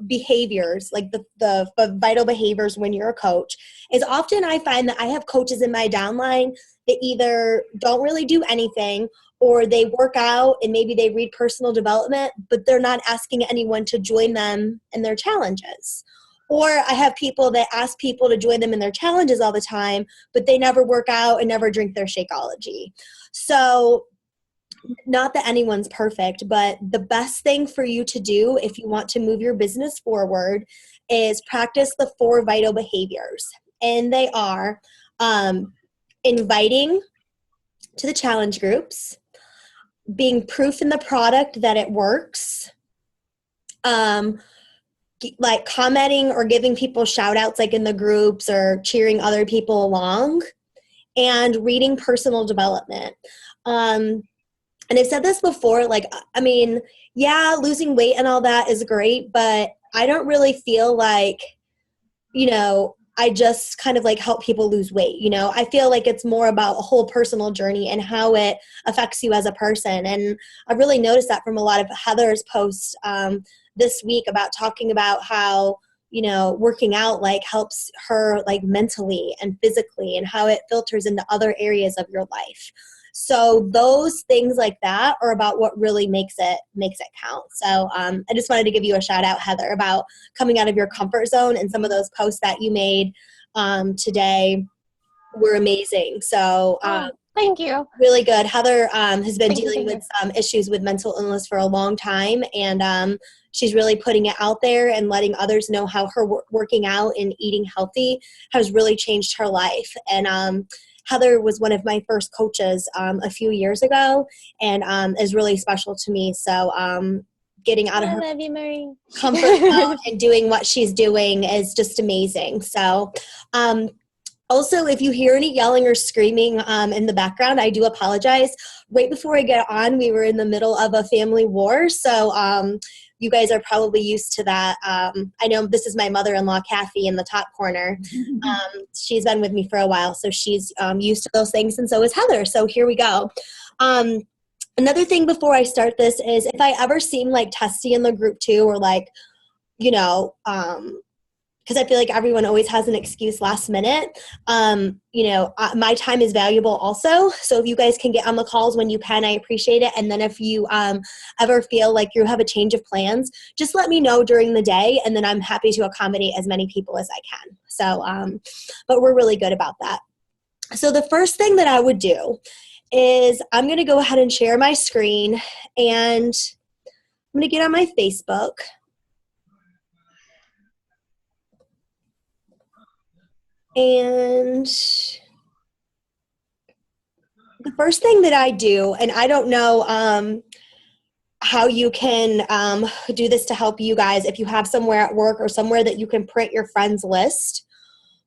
behaviors, like the vital behaviors when you're a coach, is often I find that I have coaches in my downline that either don't really do anything, or they work out and maybe they read personal development, but they're not asking anyone to join them in their challenges. Or I have people that ask people to join them in their challenges all the time, but they never work out and never drink their Shakeology. So not that anyone's perfect, but the best thing for you to do if you want to move your business forward is practice the 4 vital behaviors. And they are inviting to the challenge groups, being proof in the product that it works, like commenting or giving people shout outs like in the groups or cheering other people along, and reading personal development. And I've said this before, like, I mean, yeah, losing weight and all that is great, but I don't really feel like, you know, I just kind of like help people lose weight. You know, I feel like it's more about a whole personal journey and how it affects you as a person. And I've really noticed that from a lot of Heather's posts this week about talking about how, you know, working out like helps her like mentally and physically, and how it filters into other areas of your life. So those things like that are about what really makes it count. So I just wanted to give you a shout out, Heather, about coming out of your comfort zone, and some of those posts that you made today were amazing. So thank you. Really good. Heather has been dealing with some issues with mental illness for a long time, and she's really putting it out there and letting others know how her working out and eating healthy has really changed her life. And Heather was one of my first coaches a few years ago, and is really special to me. So getting out of her comfort zone and doing what she's doing is just amazing. So also, if you hear any yelling or screaming in the background, I do apologize. Right before I get on, we were in the middle of a family war, so you guys are probably used to that. I know this is my mother-in-law, Kathy, in the top corner. She's been with me for a while, so she's used to those things, and so is Heather. So here we go. Another thing before I start this is if I ever seem like testy in the group too, or like, you know, because I feel like everyone always has an excuse last minute. You know, my time is valuable also. So if you guys can get on the calls when you can, I appreciate it. And then if you ever feel like you have a change of plans, just let me know during the day, and then I'm happy to accommodate as many people as I can. So, but we're really good about that. So the first thing that I would do is I'm going to go ahead and share my screen, and I'm going to get on my Facebook. And the first thing that I do, and I don't know how you can do this to help you guys if you have somewhere at work or somewhere that you can print your friends list,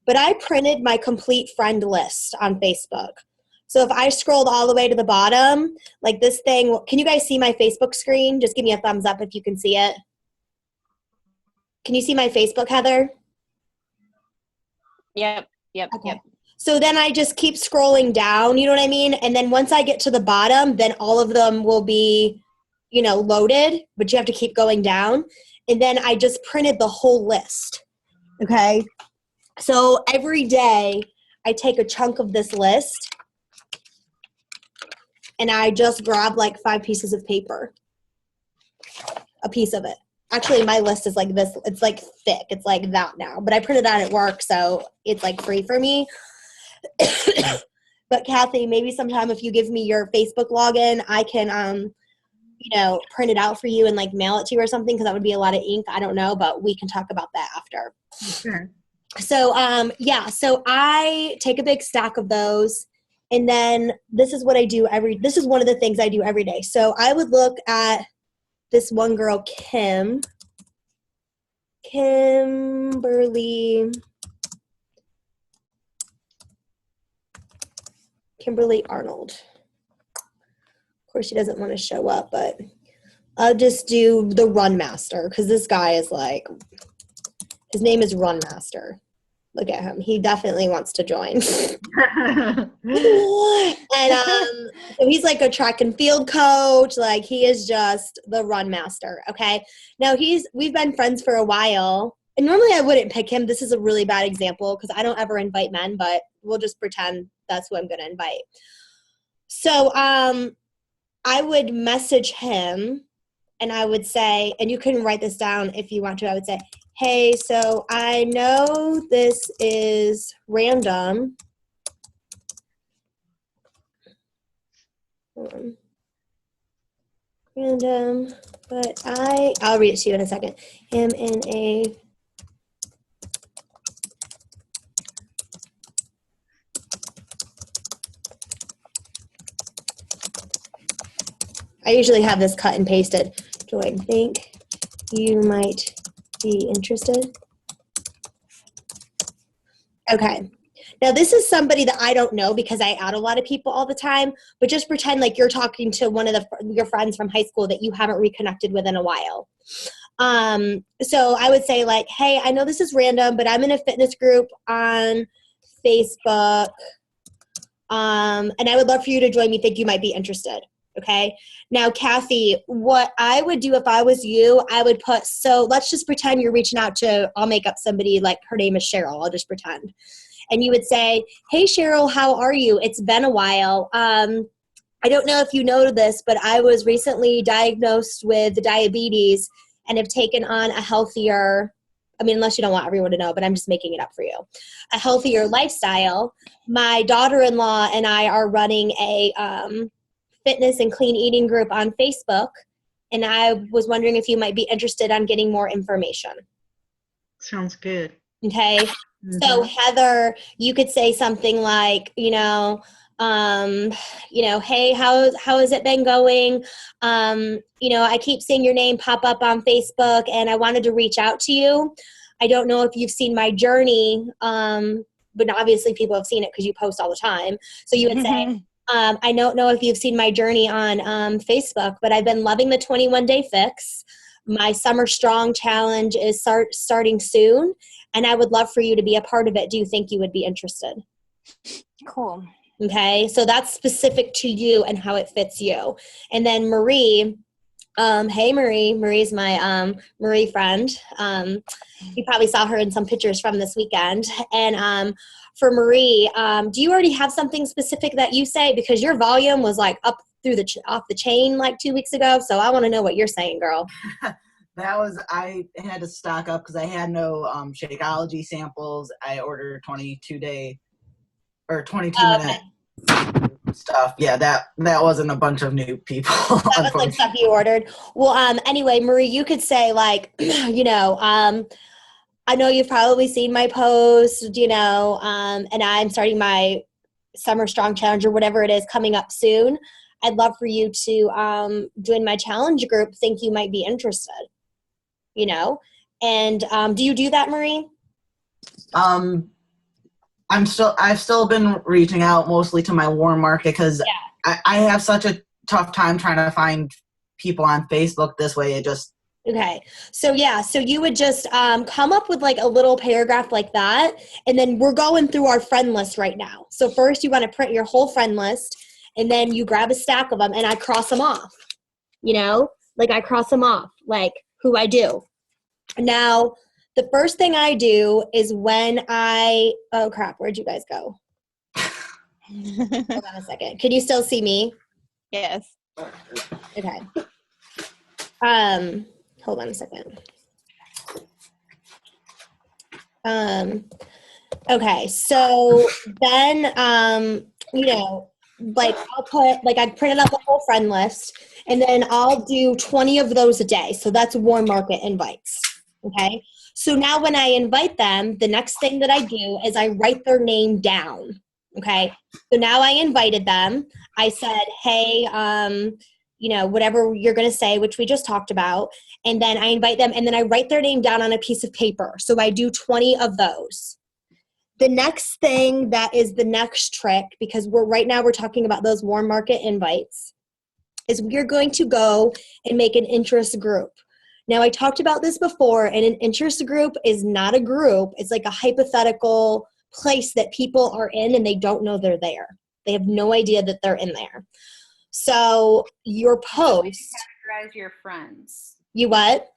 but I printed my complete friend list on Facebook. So if I scrolled all the way to the bottom, like this thing, can you guys see my Facebook screen? Just give me a thumbs up if you can see it. Can you see my Facebook, Heather? Yep. Okay. Yep. So then I just keep scrolling down, you know what I mean? And then once I get to the bottom, then all of them will be, you know, loaded, but you have to keep going down. And then I just printed the whole list. Okay. So every day I take a chunk of this list and I just grab like 5 pieces of paper, a piece of it. Actually, my list is like this. It's like thick. It's like that now. But I printed out at work, so it's like free for me. But Kathy, maybe sometime if you give me your Facebook login, I can, you know, print it out for you and like mail it to you or something, because that would be a lot of ink. I don't know, but we can talk about that after. Sure. So, yeah, so I take a big stack of those, and then this is what I do this is one of the things I do every day. So I would look at this one girl, Kimberly Arnold. Of course, she doesn't want to show up, but I'll just do the Run Master, because this guy is like, his name is Run Master. Look at him. He definitely wants to join. And so he's like a track and field coach. Like he is just the run master. Okay. Now we've been friends for a while. And normally I wouldn't pick him. This is a really bad example because I don't ever invite men, but we'll just pretend that's who I'm going to invite. So I would message him and I would say, and you can write this down if you want to, I would say, hey, so I know this is random. Random, but I'll read it to you in a second. Am in a I usually have this cut and pasted. Do I think you might be interested? Okay. Now, this is somebody that I don't know because I add a lot of people all the time, but just pretend like you're talking to one of your friends from high school that you haven't reconnected with in a while. So I would say like, hey, I know this is random, but I'm in a fitness group on Facebook, and I would love for you to join me. Think you might be interested. Okay. Now, Kathy, what I would do if I was you, I would put, so let's just pretend you're reaching out to, I'll make up somebody like her name is Cheryl. I'll just pretend. And you would say, hey, Cheryl, how are you? It's been a while. I don't know if you know this, but I was recently diagnosed with diabetes and have taken on a healthier, I mean, unless you don't want everyone to know, but I'm just making it up for you, a healthier lifestyle. My daughter-in-law and I are running a fitness and clean eating group on Facebook, and I was wondering if you might be interested on getting more information. Sounds good. Okay. Mm-hmm. So Heather, you could say something like, hey, how has it been going? I keep seeing your name pop up on Facebook and I wanted to reach out to you. I don't know if you've seen my journey, but obviously people have seen it because you post all the time. So you would say, I don't know if you've seen my journey on Facebook, but I've been loving the 21-day fix. My Summer Strong Challenge is starting soon, and I would love for you to be a part of it. Do you think you would be interested? Cool. Okay, so that's specific to you and how it fits you. And then Marie, hey Marie. Marie's my Marie friend. You probably saw her in some pictures from this weekend. And for Marie, do you already have something specific that you say? Because your volume was like up through off the chain like 2 weeks ago. So I want to know what you're saying, girl. I had to stock up because I had no Shakeology samples. I ordered 22-day or 22-minute stuff. Yeah, that wasn't a bunch of new people. That was like stuff you ordered. Well, anyway, Marie, you could say like, I know you've probably seen my post, and I'm starting my Summer Strong Challenge or whatever it is coming up soon. I'd love for you to join my challenge group. Think you might be interested, And do you do that, Marie? I've still been reaching out mostly to my warm market because I have such a tough time trying to find people on Facebook this way. It just okay. So you would just come up with like a little paragraph like that, and then we're going through our friend list right now. So first you want to print your whole friend list, and then you grab a stack of them, and I cross them off. Like I cross them off, like who I do. Now, the first thing I do is when oh crap, where'd you guys go? Hold on a second. Can you still see me? Yes. Okay. Hold on a second. Okay, so then, like I'll put, like I printed out the whole friend list, and then I'll do 20 of those a day. So that's warm market invites. Okay. So now when I invite them, the next thing that I do is I write their name down. Okay. So now I invited them. I said, hey, whatever you're going to say, which we just talked about. And then I invite them and then I write their name down on a piece of paper. So I do 20 of those. The next thing that is the next trick, because right now we're talking about those warm market invites, is we're going to go and make an interest group. Now, I talked about this before, and an interest group is not a group. It's like a hypothetical place that people are in and they don't know they're there. They have no idea that they're in there. So your post. Categorize your friends. You what?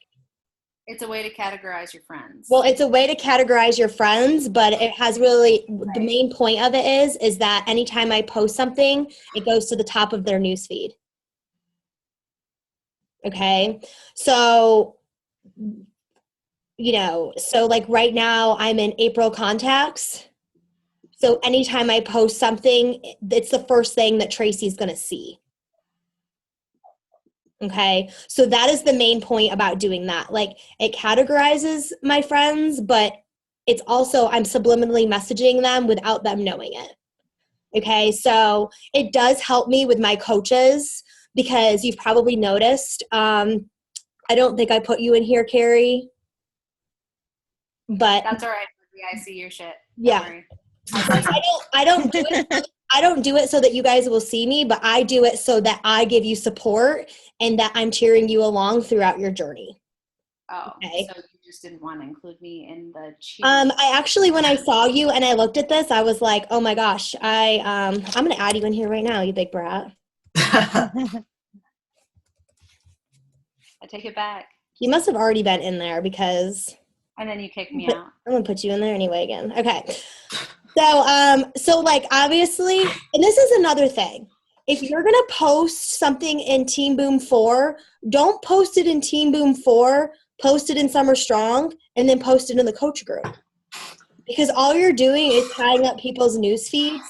It's a way to categorize your friends. Well, it's a way to categorize your friends, but it has really, the main point of it is that anytime I post something, it goes to the top of their newsfeed. Okay. So, so like right now I'm in April contacts. So anytime I post something, it's the first thing that Tracy's going to see. Okay. So that is the main point about doing that. Like, it categorizes my friends, but it's also, I'm subliminally messaging them without them knowing it. Okay. So it does help me with my coaches, because you've probably noticed, I don't think I put you in here, Carrie, but that's all right. I see your shit. Yeah. I don't do it. I don't do it so that you guys will see me, but I do it so that I give you support and that I'm cheering you along throughout your journey. Oh, okay. So you just didn't want to include me in the cheer. I actually, when I saw you and I looked at this, I was like, oh my gosh, I'm going to add you in here right now, you big brat. I take it back. You must have already been in there because. And then you kicked me out. I'm going to put you in there anyway again. Okay. So like, obviously, and this is another thing. If you're going to post something in Team Boom 4, don't post it in Team Boom 4, post it in Summer Strong, and then post it in the coach group. Because all you're doing is tying up people's news feeds,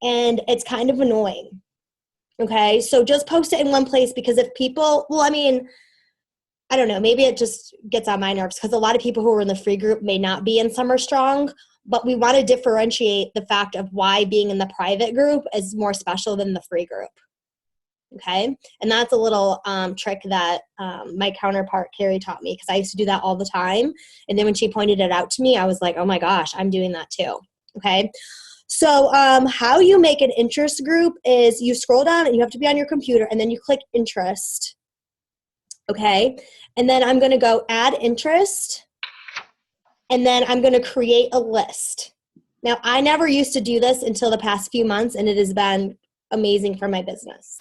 and it's kind of annoying. Okay? So just post it in one place, because if people, I don't know, maybe it just gets on my nerves because a lot of people who are in the free group may not be in Summer Strong, but we want to differentiate the fact of why being in the private group is more special than the free group. Okay? And that's a little trick that my counterpart, Carrie, taught me, because I used to do that all the time. And then when she pointed it out to me, I was like, oh my gosh, I'm doing that too. Okay? So how you make an interest group is you scroll down and you have to be on your computer, and then you click interest. Okay, and then I'm going to go add interest, and then I'm going to create a list. Now, I never used to do this until the past few months, and it has been amazing for my business.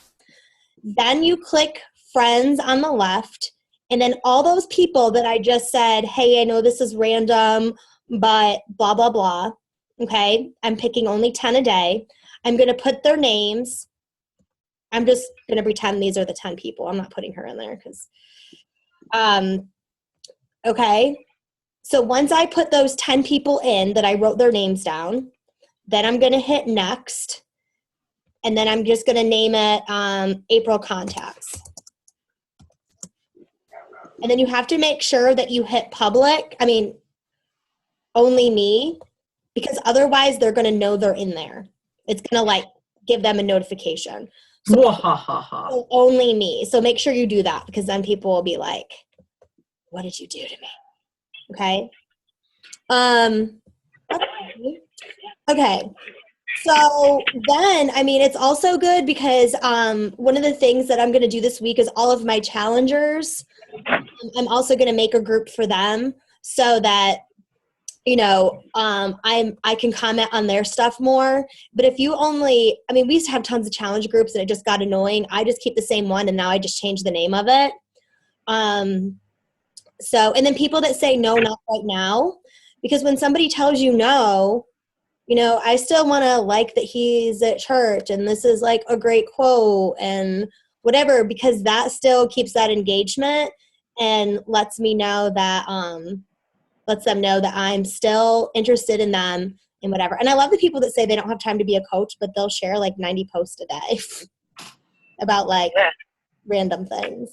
Then you click friends on the left, and then all those people that I just said, hey, I know this is random, but blah, blah, blah. Okay, I'm picking only 10 a day. I'm going to put their names. I'm just going to pretend these are the 10 people. I'm not putting her in there because, okay. So once I put those 10 people in that I wrote their names down, then I'm going to hit next. And then I'm just going to name it April Contacts. And then you have to make sure that you hit public. Only me, because otherwise they're going to know they're in there. It's going to give them a notification. So only me. So make sure you do that, because then people will be like, what did you do to me? Okay. Okay. So then, it's also good because one of the things that I'm going to do this week is all of my challengers. I'm also going to make a group for them so that I can comment on their stuff more. But if you only, we used to have tons of challenge groups and it just got annoying. I just keep the same one, and now I just change the name of it. And then people that say no, not right now, because when somebody tells you no, I still want to like that he's at church and this is like a great quote and whatever, because that still keeps that engagement and lets me know that, lets them know that I'm still interested in them and whatever. And I love the people that say they don't have time to be a coach, but they'll share 90 posts a day about random things.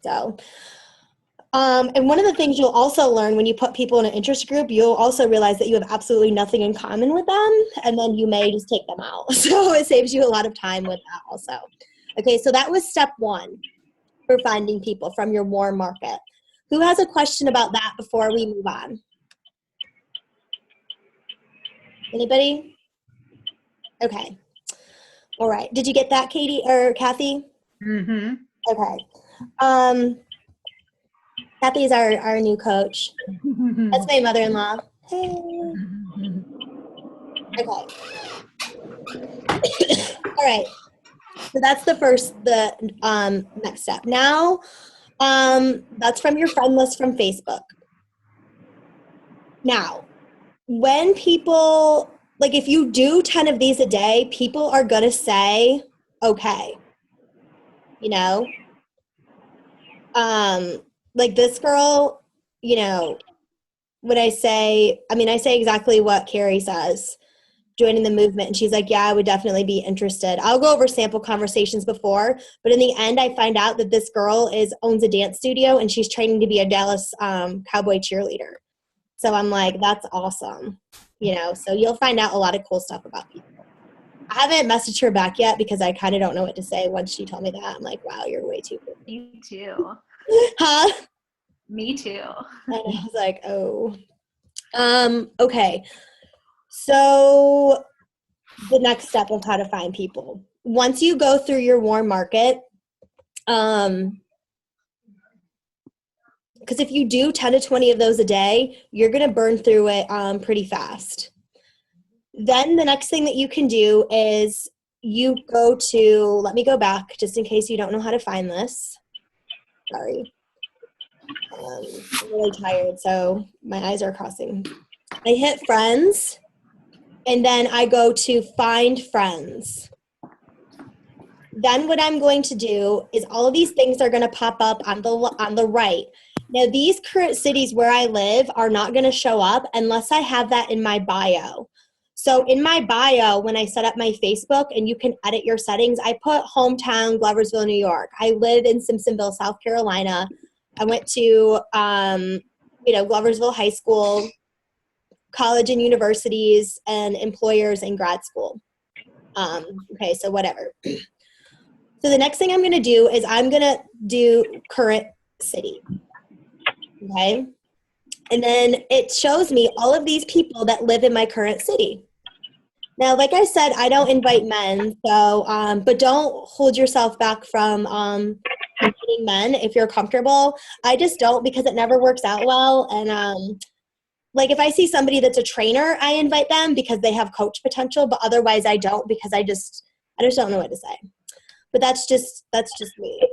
So, and one of the things you'll also learn when you put people in an interest group, you'll also realize that you have absolutely nothing in common with them, and then you may just take them out. So it saves you a lot of time with that also. Okay, so that was step 1 for finding people from your warm market. Who has a question about that before we move on? Anybody? Okay. All right. Did you get that, Katie or Kathy? Mm-hmm. Okay. Kathy's our new coach. That's my mother-in-law. Hey. Okay. All right. So that's the next step. Now, that's from your friend list from Facebook. Now, when people, like if you do 10 of these a day, people are going to say, okay, you know, like this girl, you know, when I say exactly what Carrie says, joining the movement. And she's like, yeah, I would definitely be interested. I'll go over sample conversations before, but in the end, I find out that this girl owns a dance studio and she's training to be a Dallas Cowboy cheerleader. So I'm like, that's awesome. You know, so you'll find out a lot of cool stuff about people. I haven't messaged her back yet because I kind of don't know what to say once she told me that. I'm like, wow, you're way too cool. Me too. Huh? Me too. And I was like, oh. Okay. So the next step of how to find people. Once you go through your warm market, because if you do 10 to 20 of those a day, you're going to burn through it pretty fast. Then the next thing that you can do is you go to, let me go back just in case you don't know how to find this. Sorry. I'm really tired, so my eyes are crossing. I hit friends, and then I go to find friends. Then what I'm going to do is all of these things are going to pop up on the right. Now, these current cities where I live are not going to show up unless I have that in my bio. So in my bio, when I set up my Facebook, and you can edit your settings, I put hometown, Gloversville, New York. I live in Simpsonville, South Carolina. I went to, Gloversville High School, college and universities, and employers and grad school. Okay, so whatever. So the next thing I'm going to do is I'm going to do current city. Okay. And then it shows me all of these people that live in my current city. Now, like I said, I don't invite men, so, but don't hold yourself back from inviting men if you're comfortable. I just don't, because it never works out well. And like if I see somebody that's a trainer, I invite them because they have coach potential, but otherwise I don't, because I just don't know what to say. But that's just me.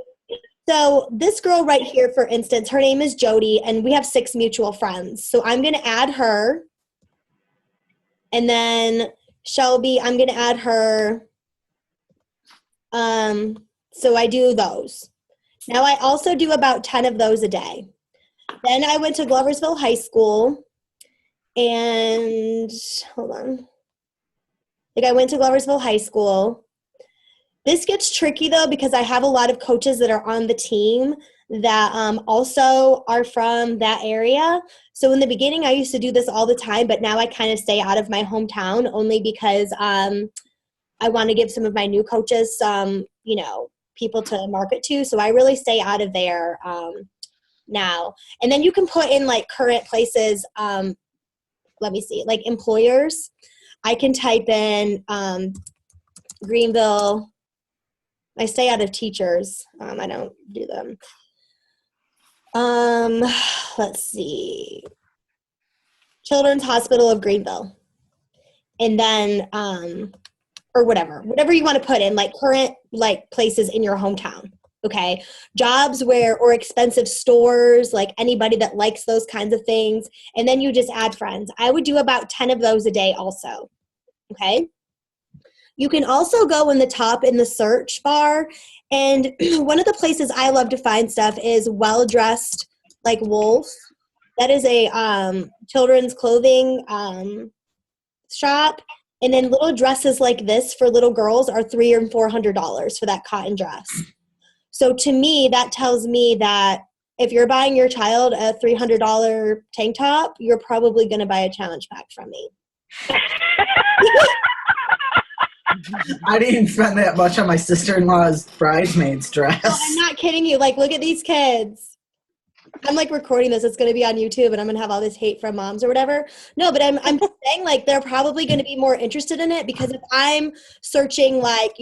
So this girl right here, for instance, her name is Jody, and we have 6 mutual friends. So I'm going to add her. And then Shelby, I'm going to add her. So I do those. Now I also do about 10 of those a day. Then I went to Gloversville High School, and hold on. I went to Gloversville High School. This gets tricky though, because I have a lot of coaches that are on the team that also are from that area. So in the beginning, I used to do this all the time, but now I kind of stay out of my hometown only because I want to give some of my new coaches some, people to market to. So I really stay out of there now. And then you can put in like current places. Let me see, like employers. I can type in Greenville. I stay out of teachers. I don't do them. Let's see. Children's Hospital of Greenville. And then, or whatever you want to put in, like current, like places in your hometown. Okay. Jobs or expensive stores, like anybody that likes those kinds of things. And then you just add friends. I would do about 10 of those a day also. Okay. You can also go in the top in the search bar, and one of the places I love to find stuff is Well Dressed Like Wolf. That is a children's clothing shop, and then little dresses like this for little girls are $300 and $400 for that cotton dress. So to me, that tells me that if you're buying your child a $300 tank top, you're probably going to buy a challenge pack from me. I didn't spend that much on my sister-in-law's bridesmaid's dress. No, I'm not kidding you. Like, look at these kids. I'm like recording this. It's going to be on YouTube, and I'm going to have all this hate from moms or whatever. No, but I'm saying like they're probably going to be more interested in it, because if I'm searching like,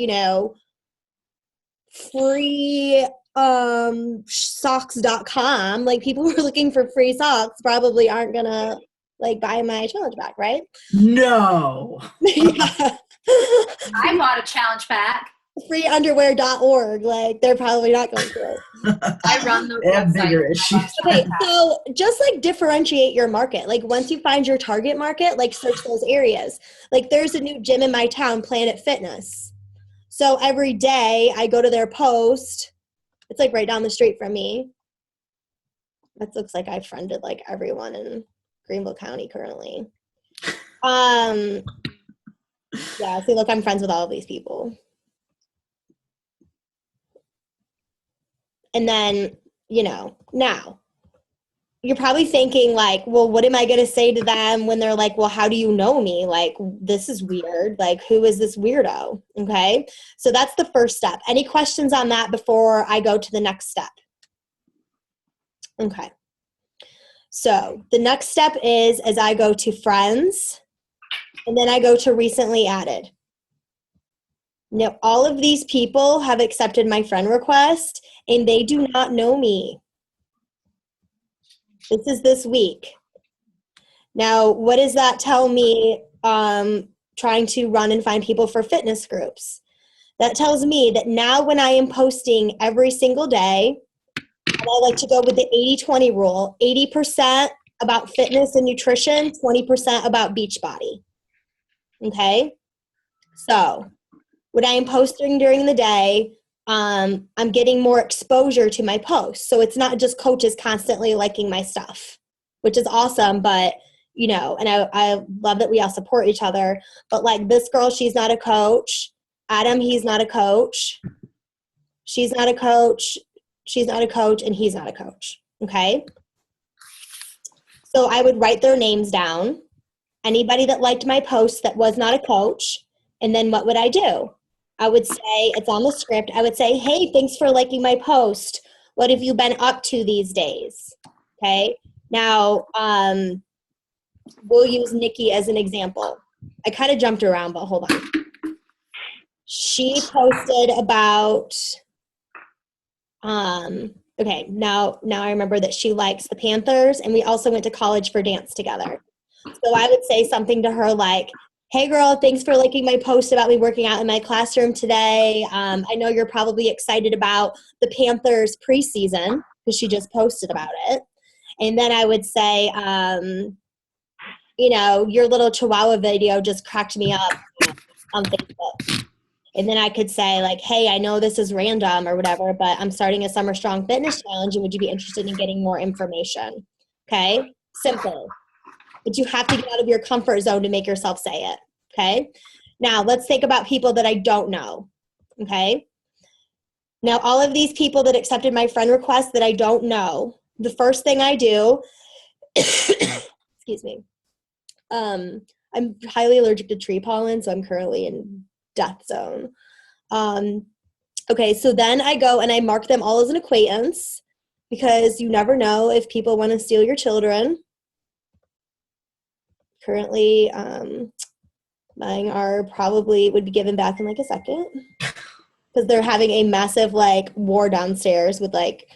free socks.com, like people who are looking for free socks probably aren't gonna like buy my challenge bag, right? No. Yeah. I bought a challenge pack. Freeunderwear.org, like they're probably not going to. I run the They have website. bigger issues. Okay, so just like differentiate your market. Like once you find your target market, like search those areas. Like there's a new gym in my town, Planet Fitness. So every day I go to their post. It's like right down the street from me. That looks like I friended like everyone in Greenville County currently. Yeah, see, look, I'm friends with all of these people. And then, now you're probably thinking like, well, what am I going to say to them when they're like, well, how do you know me? Like, this is weird. Like, who is this weirdo? Okay. So that's the first step. Any questions on that before I go to the next step? Okay. So the next step is as I go to friends and then I go to recently added. Now, all of these people have accepted my friend request and they do not know me. This is this week. Now, what does that tell me trying to run and find people for fitness groups? That tells me that now when I am posting every single day, and I like to go with the 80-20 rule, 80% about fitness and nutrition, 20% about Beachbody. Okay? So, when I am posting during the day, I'm getting more exposure to my posts. So it's not just coaches constantly liking my stuff, which is awesome. But, and I love that we all support each other. But like this girl, she's not a coach. Adam, he's not a coach. She's not a coach. She's not a coach. And he's not a coach. Okay. So I would write their names down. Anybody that liked my post that was not a coach. And then what would I do? I would say, it's on the script, I would say, hey, thanks for liking my post. What have you been up to these days? Okay. Now, we'll use Nikki as an example. I kind of jumped around, but hold on. She posted about, okay, now I remember that she likes the Panthers, and we also went to college for dance together. So I would say something to her like, hey girl, thanks for liking my post about me working out in my classroom today. I know you're probably excited about the Panthers preseason because she just posted about it. And then I would say, your little Chihuahua video just cracked me up on Facebook. And then I could say like, hey, I know this is random or whatever, but I'm starting a Summer Strong Fitness Challenge and would you be interested in getting more information? Okay, simple. But you have to get out of your comfort zone to make yourself say it, okay? Now, let's think about people that I don't know, okay? Now, all of these people that accepted my friend request that I don't know, the first thing I do, excuse me, I'm highly allergic to tree pollen, so I'm currently in death zone. Okay, so then I go and I mark them all as an acquaintance because you never know if people want to steal your children. Currently, mine are probably would be given back in like a second because they're having a massive like war downstairs with like,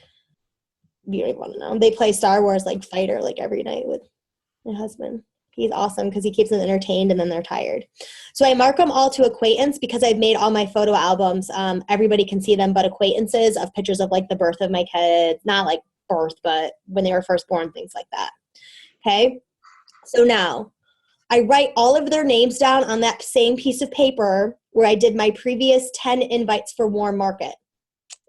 you don't even want to know. They play Star Wars like fighter like every night with my husband. He's awesome because he keeps them entertained and then they're tired. So I mark them all to acquaintance because I've made all my photo albums. Everybody can see them but acquaintances of pictures of like the birth of my kids, not like birth, but when they were first born, things like that. Okay. So now I write all of their names down on that same piece of paper where I did my previous 10 invites for Warm Market.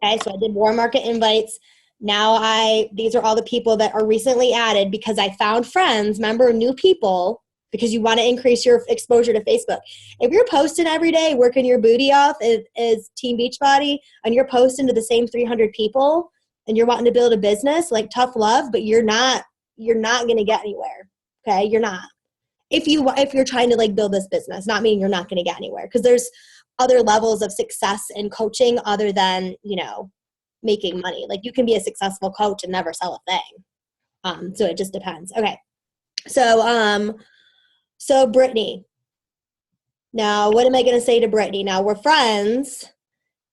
Okay, so I did Warm Market invites. Now these are all the people that are recently added because I found friends, remember, new people, because you want to increase your exposure to Facebook. If you're posting every day, working your booty off as Team Beachbody, and you're posting to the same 300 people, and you're wanting to build a business, like tough love, but you're not going to get anywhere. Okay, you're not. If you're trying to like build this business, not meaning you're not going to get anywhere, because there's other levels of success in coaching other than, making money. Like you can be a successful coach and never sell a thing. So it just depends. Okay. So Brittany, now what am I going to say to Brittany? Now we're friends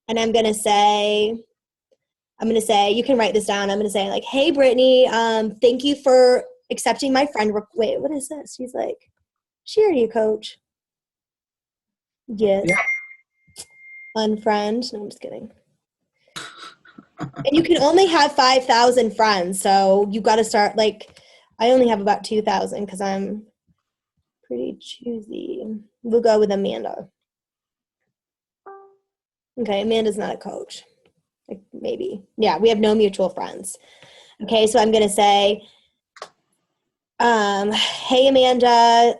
and I'm going to say, I'm going to say, you can write this down. I'm going to say like, hey, Brittany, thank you for accepting my friend. Wait, what is this? She's like, she already a coach. Yes. Yeah. Unfriend. No, I'm just kidding. And you can only have 5,000 friends. So you got to start like, I only have about 2,000 because I'm pretty choosy. We'll go with Amanda. Okay, Amanda's not a coach. Like, maybe. Yeah, we have no mutual friends. Okay, so I'm going to say, hey, Amanda,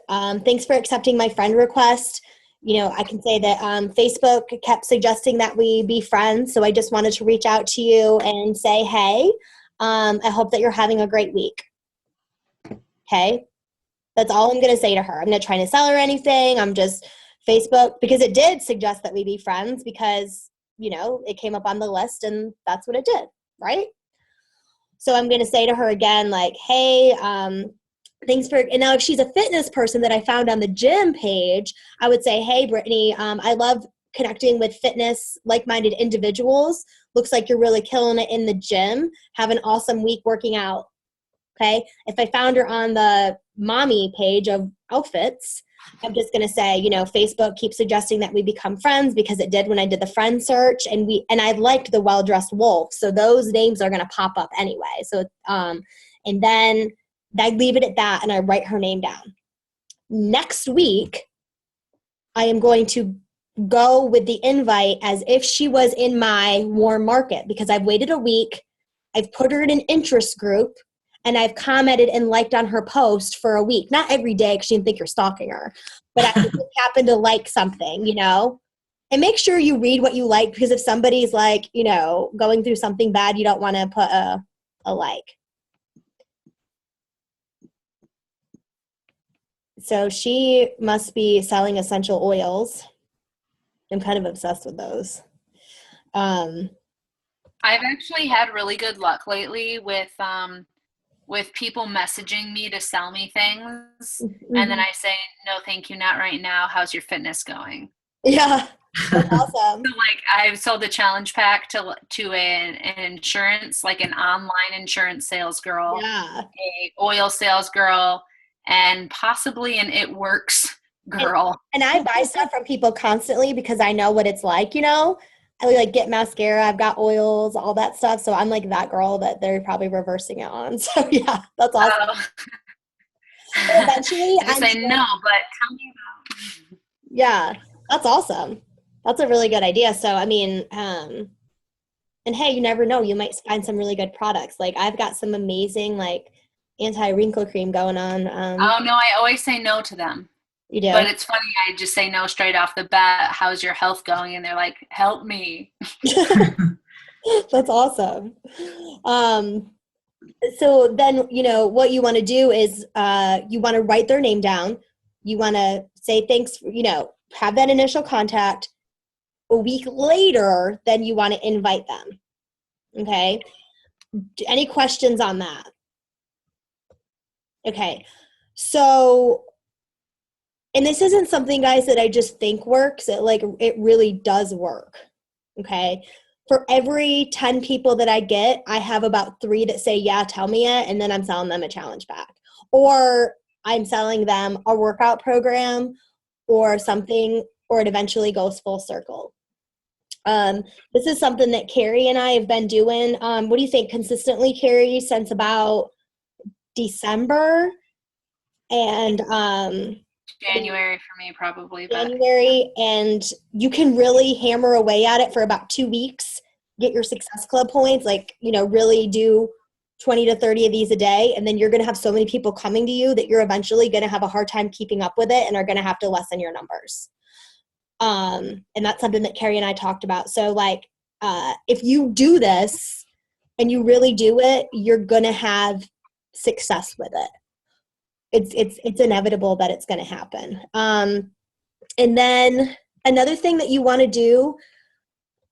thanks for accepting my friend request. You know, I can say that Facebook kept suggesting that we be friends, so I just wanted to reach out to you and say, hey, I hope that you're having a great week. Okay? That's all I'm going to say to her. I'm not trying to sell her anything. I'm just Facebook, because it did suggest that we be friends because, you know, it came up on the list and that's what it did, right? So I'm going to say to her again, like, hey, thanks for, and now if she's a fitness person that I found on the gym page, I would say, hey, Brittany, I love connecting with fitness, like-minded individuals. Looks like you're really killing it in the gym. Have an awesome week working out. Okay. If I found her on the mommy page of outfits, I'm just going to say, you know, Facebook keeps suggesting that we become friends because it did when I did the friend search, and I liked the well-dressed wolf. So those names are going to pop up anyway. So, and then I leave it at that and I write her name down. Next week, I am going to go with the invite as if she was in my warm market because I've waited a week. I've put her in an interest group. And I've commented and liked on her post for a week. Not every day because she didn't think you're stalking her. But I just happen to like something, you know? And make sure you read what you like, because if somebody's like, you know, going through something bad, you don't want to put a like. So she must be selling essential oils. I'm kind of obsessed with those. I've actually had really good luck lately with people messaging me to sell me things, and then I say, no, thank you, not right now. How's your fitness going? Yeah, that's awesome. So, like, I've sold a challenge pack to an insurance, like an online insurance sales girl, Yeah. a oil sales girl, and possibly an It Works girl. And I buy stuff from people constantly because I know what it's like, you know? I like get mascara, I've got oils, all that stuff. So I'm like that girl that they're probably reversing it on. So yeah, that's awesome. But eventually, I say no, but tell me about. Yeah, that's awesome. That's a really good idea. So I mean, and hey, you never know, you might find some really good products. Like I've got some amazing like anti-wrinkle cream going on. Oh no, I always say no to them. You do? But it's funny, I just say no straight off the bat. How's your health going? And they're like, help me. That's awesome. So then, you know, what you want to do is you want to write their name down. You want to say thanks, you know, have that initial contact. A week later, then you want to invite them. Okay. Any questions on that? Okay. So, and this isn't something, guys, that I just think works. It really does work. Okay. For every 10 people that I get, I have about 3 that say, yeah, tell me it. And then I'm selling them a challenge pack. Or I'm selling them a workout program or something, or it eventually goes full circle. This is something that Carrie and I have been doing. What do you think? Consistently, Carrie, since about December and January for me, probably. But January, and you can really hammer away at it for about 2 weeks, get your Success Club points, like, you know, really do 20 to 30 of these a day, and then you're going to have so many people coming to you that you're eventually going to have a hard time keeping up with it and are going to have to lessen your numbers. And that's something that Carrie and I talked about. So like, if you do this and you really do it, you're going to have success with it. It's inevitable that it's going to happen. And then another thing that you want to do,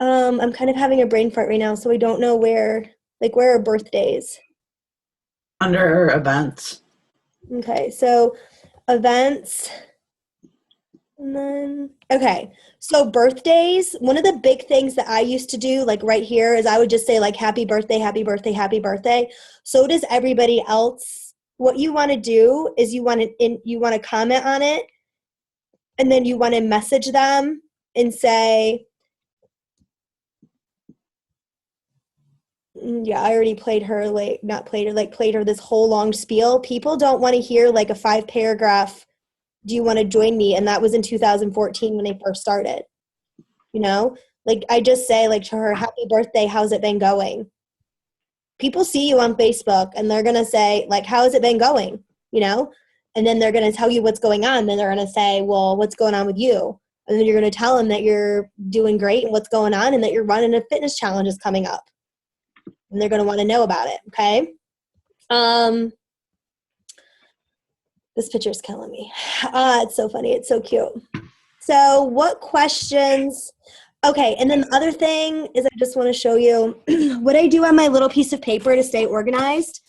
I'm kind of having a brain fart right now, so I don't know where are birthdays? Under events. Okay, so events, And then, okay. So birthdays, one of the big things that I used to do, like right here, is I would just say like, happy birthday, happy birthday, happy birthday. So does everybody else. What you want to do is you want to comment on it, and then you want to message them and say, yeah, I already played her, like, not played her, like played her this whole long spiel. People don't want to hear like a 5-paragraph, do you want to join me? And that was in 2014 when they first started, you know? Like, I just say like to her, happy birthday, how's it been going? People see you on Facebook and they're going to say like, how has it been going? You know? And then they're going to tell you what's going on. Then they're going to say, well, what's going on with you? And then you're going to tell them that you're doing great and what's going on and that you're running a fitness challenge is coming up. And they're going to want to know about it, okay? This picture is killing me. It's so funny. It's so cute. So what questions? Okay, and then the other thing is I just want to show you what I do on my little piece of paper to stay organized.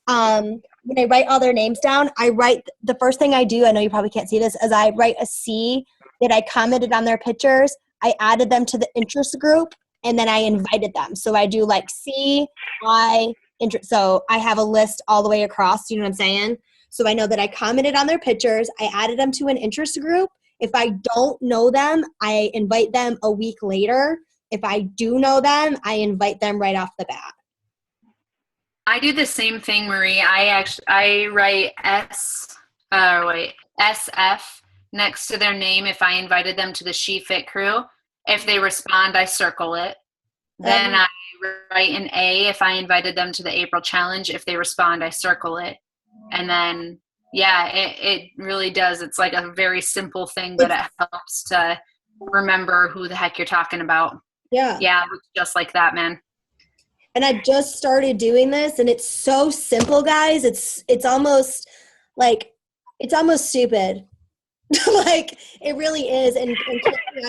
When I write all their names down, I write the first thing I do, I know you probably can't see this, is I write a C that I commented on their pictures. I added them to the interest group, and then I invited them. So I do like C, I, interest. So I have a list all the way across, you know what I'm saying? So I know that I commented on their pictures. I added them to an interest group. If I don't know them, I invite them a week later. If I do know them, I invite them right off the bat. I do the same thing, Marie. I write SF next to their name if I invited them to the She Fit crew. If they respond, I circle it. Then I write an A if I invited them to the April challenge. If they respond, I circle it. And then, yeah, it really does. It's like a very simple thing, but it helps to remember who the heck you're talking about. Yeah. Yeah, just like that, man. And I just started doing this, and it's so simple, guys. It's almost like, it's almost stupid. Like, it really is. And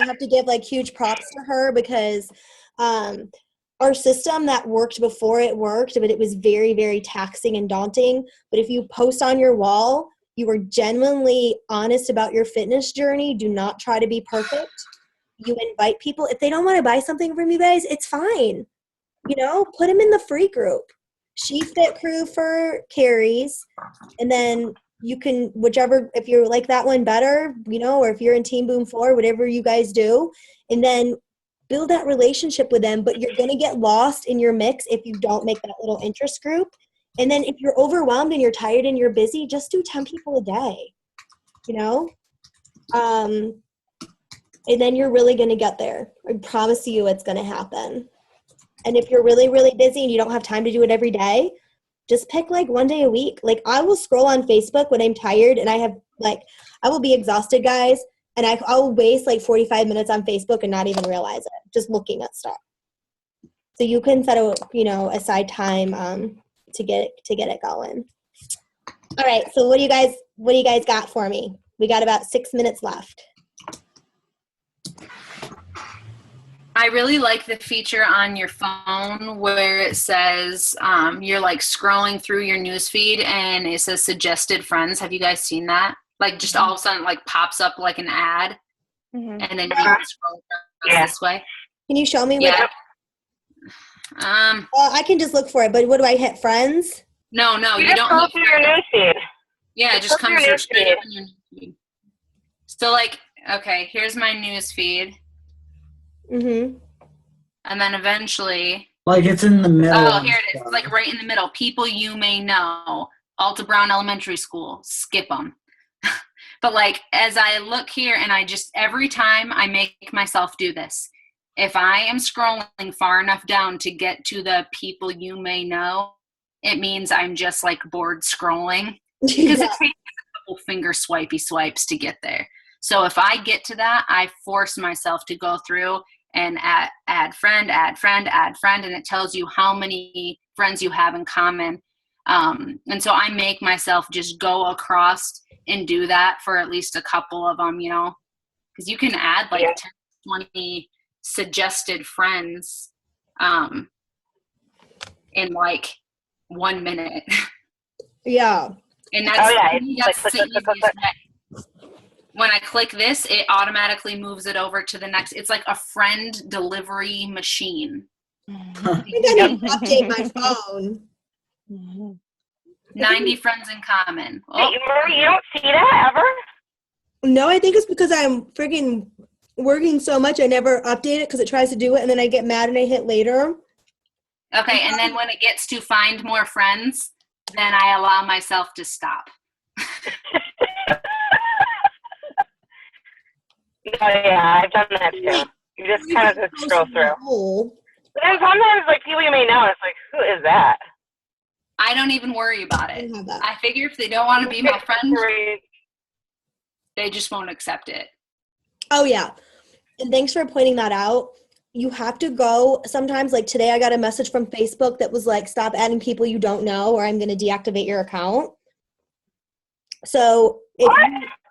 I have to give like huge props to her because our system that worked before it worked, but it was very, very taxing and daunting. But if you post on your wall, you are genuinely honest about your fitness journey. Do not try to be perfect. You invite people. If they don't want to buy something from you guys, it's fine. You know, put them in the free group. She Fit crew for Carrie's. And then you can, whichever, if you like that one better, you know, or if you're in Team Boom 4, whatever you guys do. And then build that relationship with them. But you're going to get lost in your mix if you don't make that little interest group. And then if you're overwhelmed and you're tired and you're busy, just do 10 people a day, you know? And then you're really going to get there. I promise you it's going to happen. And if you're really, really busy and you don't have time to do it every day, just pick like one day a week. Like, I will scroll on Facebook when I'm tired and I will be exhausted, guys. And I'll waste like 45 minutes on Facebook and not even realize it, just looking at stuff. So you can set aside time to get it going. All right. So what do you guys got for me? We got about 6 minutes left. I really like the feature on your phone where it says you're like scrolling through your news feed and it says suggested friends. Have you guys seen that? Like, just all of a sudden like pops up like an ad, and then you can scroll this way. Can you show me? Yeah. I can just look for it, but what do I hit? Friends? No, you don't. Go through your newsfeed. Yeah, it just comes straight up on your newsfeed. So like, okay, here's my newsfeed. Mm-hmm. And then eventually, like, it's in the middle. Oh, here it is. It's like right in the middle. People you may know. Alta Brown Elementary School. Skip them. But like, as I look here, and every time I make myself do this, if I am scrolling far enough down to get to the people you may know, it means I'm just like bored scrolling, because it takes a couple finger swipes to get there. So if I get to that, I force myself to go through and add friend, and it tells you how many friends you have in common. And so I make myself just go across and do that for at least a couple of them, you know, because you can add like 10, 20 suggested friends in like 1 minute. Yeah. And that's the easiest way. when I click this, it automatically moves it over to the next. It's like a friend delivery machine. I think I need to update my phone. 90 friends in common. Hey, Marie, you don't see that ever? No, I think it's because I'm freaking working so much. I never update it because it tries to do it, and then I get mad and I hit later. Okay, and then when it gets to find more friends, then I allow myself to stop. Oh, yeah, I've done that too. You just kind of scroll through. But then sometimes, like, people you may know, it's like, who is that? I don't even worry about it. I have that. I figure if they don't want to be my friend, they just won't accept it. Oh, yeah. And thanks for pointing that out. You have to go sometimes, like today I got a message from Facebook that was like, stop adding people you don't know or I'm going to deactivate your account. So,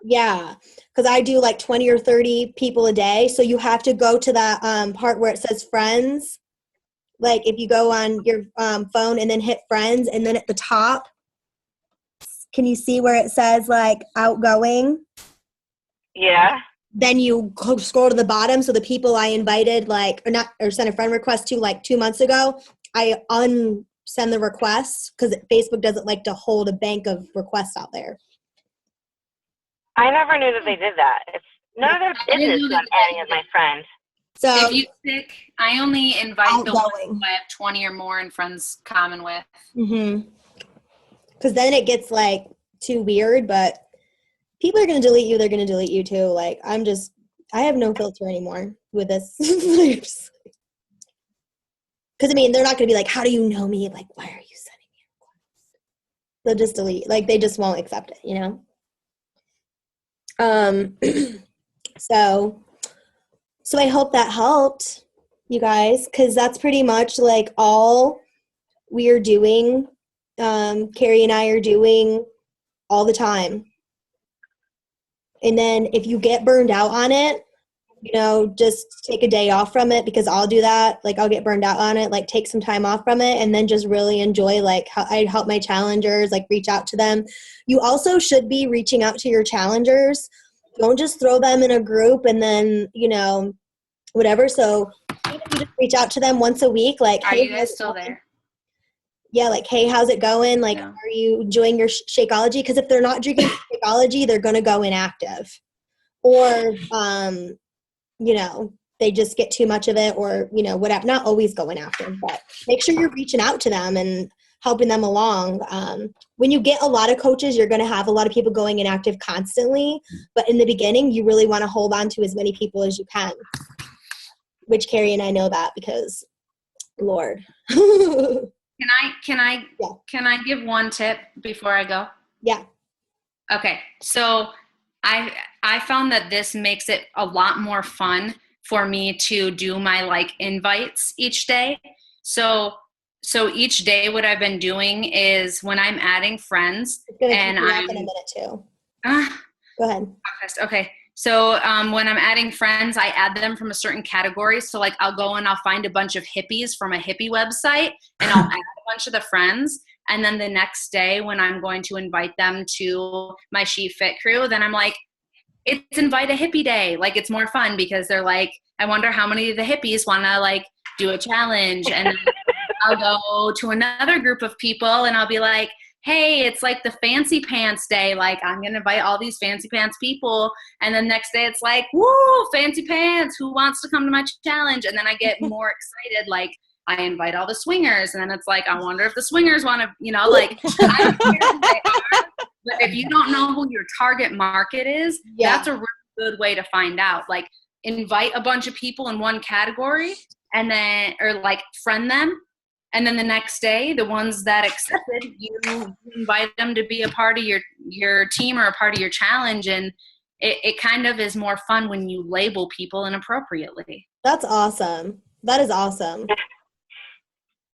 yeah, because I do like 20 or 30 people a day. So you have to go to that part where it says friends. Like if you go on your phone and then hit friends, and then at the top, can you see where it says like outgoing? Yeah. Then you scroll to the bottom. So the people I invited, or sent a friend request to like 2 months ago, I unsend the requests because Facebook doesn't like to hold a bank of requests out there. I never knew that they did that. It's none of their business who I'm adding as my friend. So if you pick, I only invite the outgoing. ones I have 20 or more in friends common with. Mm-hmm. Because then it gets like too weird, but people are going to delete you. They're going to delete you too. Like I have no filter anymore with this. Because I mean, they're not going to be like, how do you know me? Like, why are you sending me requests? They'll just delete. Like they just won't accept it, you know? So I hope that helped you guys, because that's pretty much like all we are doing. Carrie and I are doing all the time. And then if you get burned out on it, just take a day off from it, because I'll do that. Like I'll get burned out on it, like take some time off from it, and then just really enjoy like how I help my challengers, like reach out to them. You also should be reaching out to your challengers. Don't just throw them in a group and then, whatever. So you just reach out to them once a week. Like, Are hey, you guys still there? Yeah, like, hey, how's it going? Like, Yeah. Are you enjoying your Shakeology? Because if they're not drinking Shakeology, they're going to go inactive. Or, they just get too much of it, or, whatever. Not always going inactive, but make sure you're reaching out to them and helping them along. When you get a lot of coaches, you're going to have a lot of people going inactive constantly. But in the beginning, you really want to hold on to as many people as you can, which Carrie and I know that because, Lord. Can I give one tip before I go? Yeah. Okay. So I found that this makes it a lot more fun for me to do my like invites each day. So each day what I've been doing is when I'm adding friends, it's gonna keep you up in a minute too. Go ahead. Okay. So when I'm adding friends, I add them from a certain category. So like I'll go and I'll find a bunch of hippies from a hippie website, and I'll add a bunch of the friends. And then the next day when I'm going to invite them to my She Fit crew, then I'm like, it's invite a hippie day. Like it's more fun because they're like, I wonder how many of the hippies want to like do a challenge. And then I'll go to another group of people and I'll be like, hey, it's like the fancy pants day. Like I'm going to invite all these fancy pants people. And then next day it's like, woo, fancy pants. Who wants to come to my challenge? And then I get more excited. Like I invite all the swingers. And then it's like, I wonder if the swingers want to, like, I don't care who they are. But if you don't know who your target market is, that's a really good way to find out. Like invite a bunch of people in one category and then, or like friend them. And then the next day, the ones that accepted, you invite them to be a part of your team or a part of your challenge. And it kind of is more fun when you label people inappropriately. That's awesome. That is awesome.